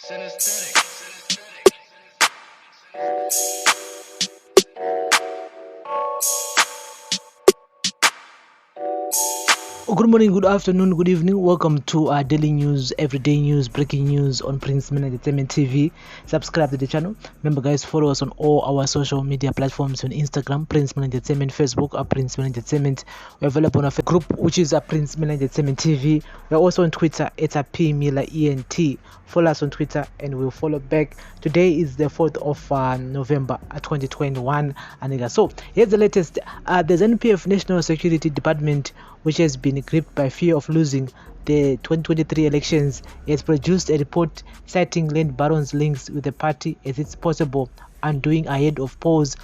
Good morning, good afternoon, good evening. Welcome to our daily news, everyday news, breaking news on Prince Men Entertainment TV. Subscribe to the channel. Remember, guys, follow us on all our social media platforms on Instagram, Prince Men Entertainment, Facebook, Prince Men Entertainment. We're available on our group, which is Prince Men Entertainment TV. We're also on Twitter, it's P Miller ENT. Follow us on Twitter and we'll follow back. Today is the 4th of November 2021. And so here's the latest. There's NPF National Security Department, which has been gripped by fear of losing the 2023 elections. It has produced a report citing land barons' links with the party as it's possible undoing ahead of polls.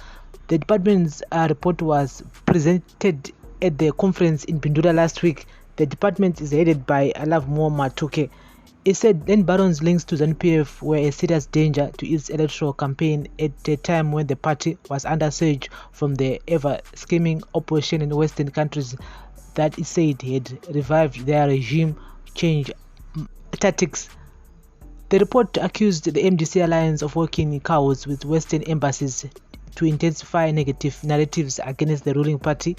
The department's report was presented at the conference in Pindura last week. The department is headed by Alavmo Matuke. It said land barons' links to ZANU-PF were a serious danger to its electoral campaign at a time when the party was under siege from the ever-scheming opposition in Western countries that it said had revived their regime change tactics. The report accused the MDC alliance of working in cahoots with Western embassies to intensify negative narratives against the ruling party.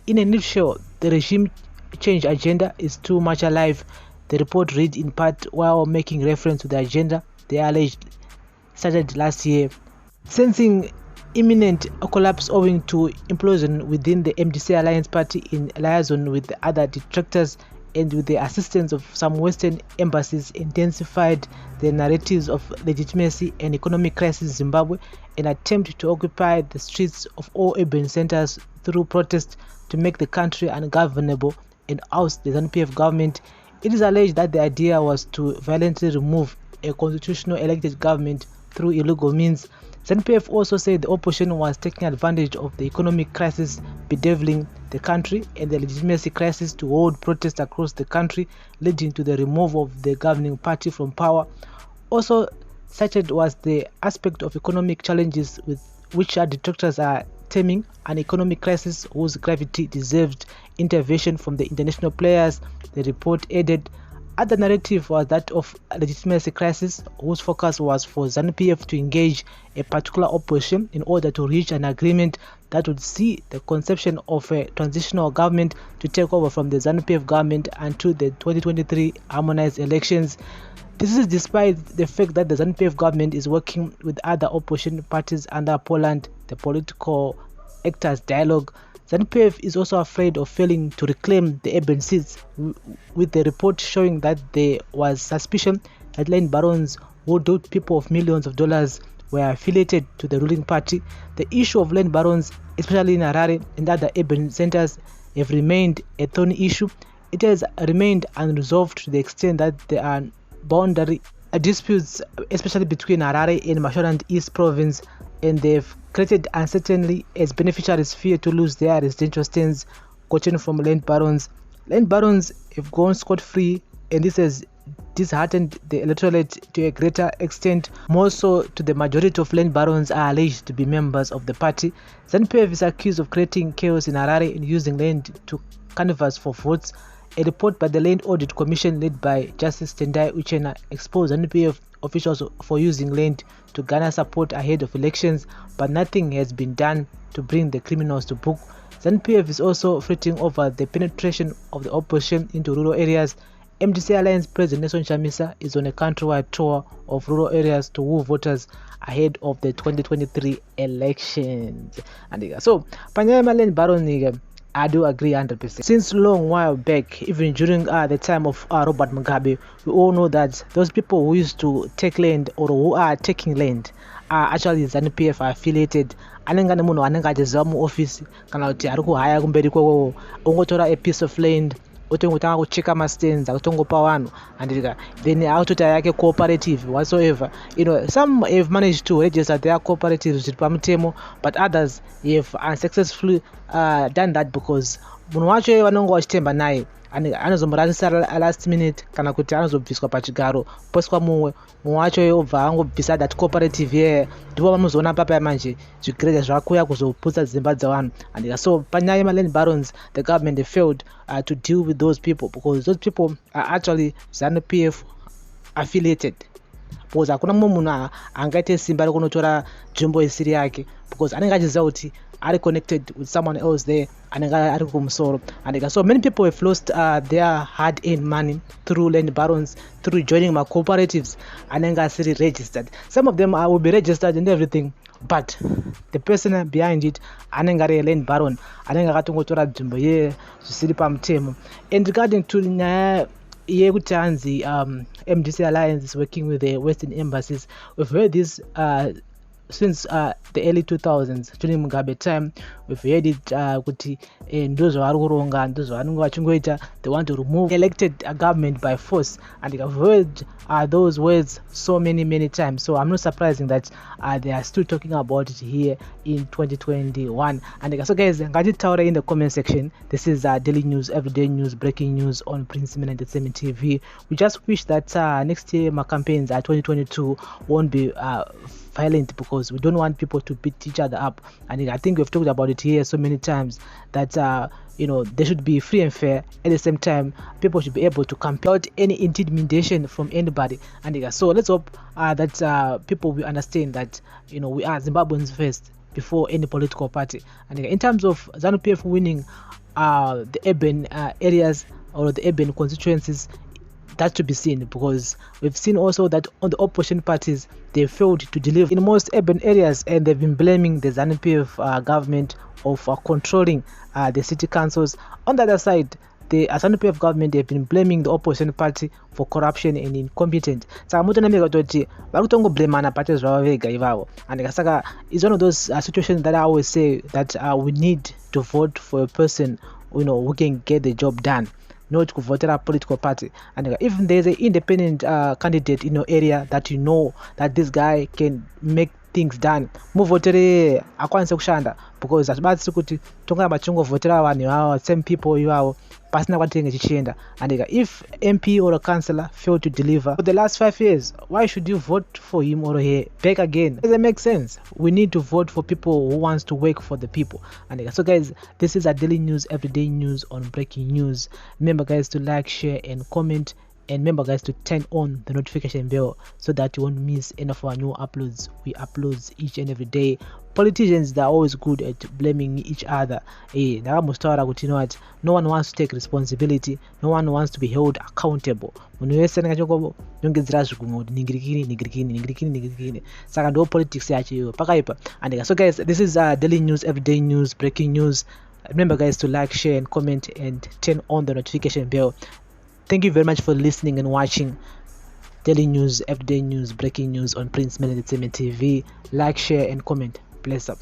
In a nutshell, the regime change agenda is too much alive. The report read in part while making reference to the agenda they alleged started last year. Sensing imminent collapse owing to implosion within the MDC Alliance party in liaison with the other detractors and with the assistance of some Western embassies, intensified the narratives of legitimacy and economic crisis in Zimbabwe, an attempt to occupy the streets of all urban centers through protest to make the country ungovernable and oust the ZANU-PF government. It is alleged that the idea was to violently remove a constitutional elected government through illegal means. ZANU-PF also said the opposition was taking advantage of the economic crisis bedeviling the country and the legitimacy crisis to hold protests across the country, leading to the removal of the governing party from power. Also cited was the aspect of economic challenges with which our detractors are terming an economic crisis whose gravity deserved intervention from the international players. The report added, other narrative was that of a legitimacy crisis whose focus was for ZANU-PF to engage a particular opposition in order to reach an agreement that would see the conception of a transitional government to take over from the ZANU-PF government until the 2023 harmonized elections. This is despite the fact that the ZANU-PF government is working with other opposition parties under Poland, the political actors dialogue. ZANU-PF is also afraid of failing to reclaim the urban seats, with the report showing that there was suspicion that land barons who owed people of millions of dollars were affiliated to the ruling party. The issue of land barons, especially in Harare and other urban centers, have remained a thorny issue. It has remained unresolved to the extent that there are boundary disputes, especially between Harare and Mashonaland East Province, and they've created uncertainty as beneficiaries fear to lose their residential stands gotten from land barons. Land barons have gone scot-free, and this has disheartened the electorate to a greater extent. More so, to the majority of land barons are alleged to be members of the party. ZANU-PF is accused of creating chaos in Harare and using land to canvass for votes. A report by the Land Audit Commission led by Justice Tendai Uchenna exposed ZANU-PF officials for using land to garner support ahead of elections, but nothing has been done to bring the criminals to book. ZANU-PF is also fretting over the penetration of the opposition into rural areas. MDC Alliance President Nelson Chamisa is on a countrywide tour of rural areas to woo voters ahead of the 2023 elections. And so, Panyama Land Baron, I do agree 100%. Since long while back, even during the time of Robert Mugabe, we all know that those people who used to take land or who are taking land are actually ZANU-PF affiliated. Anengane munhu anenge achiziva muoffice kana kuti ari kuhaya kumberi kweko ongotora a piece of land otongotanga kucheka mastands akutongopa vanhu and then autota yake cooperative whatsoever. Some have managed to register their cooperatives zviri pamutemo, but others have unsuccessfully done that because munhu wacho vanonge vachitemba naye anozomurasisa last minute kana kuti anozobviswa pachigaro poswa mumwe wacho obva angobvisa that cooperative here ndipo vamuzoona papa manje zvigireza zvakuya kuzoputsa dzimba dzavanhu. And so panyaya yemaland barons, the government they failed to deal with those people because those people are actually ZANU-PF affiliated. because hakuna mumwe munhu angaite simba rekunotora nzvimbo isiri yake, because anenge achiziva kuti are connected with someone else there anenge ari kumusoro. And so many people have lost their hard earned money through land barons, through joining my cooperatives anenge asiri registered. Some of them will be registered and everything, but the person behind it anenge ari land baron anenge akatongotora nzvimbo ye zvisiri pamutemo. And regarding to nyaya yekuti hanzi MDC Alliance is working with the Western embassies, we've heard this since the early 2000s during Mugabe time. We've heard it kuti ndo zvavari kuronga, ndo zvavanenge vachingoita, they want to remove elected government by force, and I've heard those words so many times. So I'm not surprising that they are still talking about it here in 2021. And so guys, ngatitaure in the comment section. This is daily news, everyday news, breaking news on Prince Entertainment TV. We just wish that next year my campaigns 2022 won't be violent, because we don't want people to beat each other up. And I think we've talked about it here so many times that they should be free and fair. At the same time, people should be able to campaign without any intimidation from anybody. And so let's hope that people will understand that we are Zimbabweans first before any political party. And in terms of Zanu PF winning the urban areas or the urban constituencies, that's to be seen, because we've seen also that on the opposition parties, they failed to deliver in most urban areas, and they've been blaming the ZANU-PF government of controlling the city councils. On the other side, the ZANU-PF government, they've been blaming the opposition party for corruption and incompetence. Saka mutonamika kuti varikutongoblamana pati zvavo vega ivavo. And saka it's one of those situations that I always say that we need to vote for a person who can get the job done, not to vote a political party. And if there's an independent candidate in your area that that this guy can make things done, muvotere akwanise kushanda, because hazvibatsiri kuti tongamba tichingovhotera vanhu ivavo, same people ivavo, pasina kwatinenge chichienda. And if MP or a councillor fail to deliver for the last 5 years, why should you vote for him or her back again? Does it make sense? We need to vote for people who wants to work for the people. And so guys, this is a daily news, everyday news on breaking news. Remember guys to like, share and comment, and remember guys to turn on the notification bell so that you won't miss any of our new uploads. We upload each and every day. Politicians, they're always good at blaming each other. No one wants to take responsibility, no one wants to be held accountable. Saka ndo politics yacho pakaipa. And so guys, this is daily news, everyday news, breaking news. Remember guys to like, share and comment, and turn on the notification bell. Thank you very much for listening and watching daily news, everyday news, breaking news on Prince Entertainment TV. Like, share and comment. Bless up.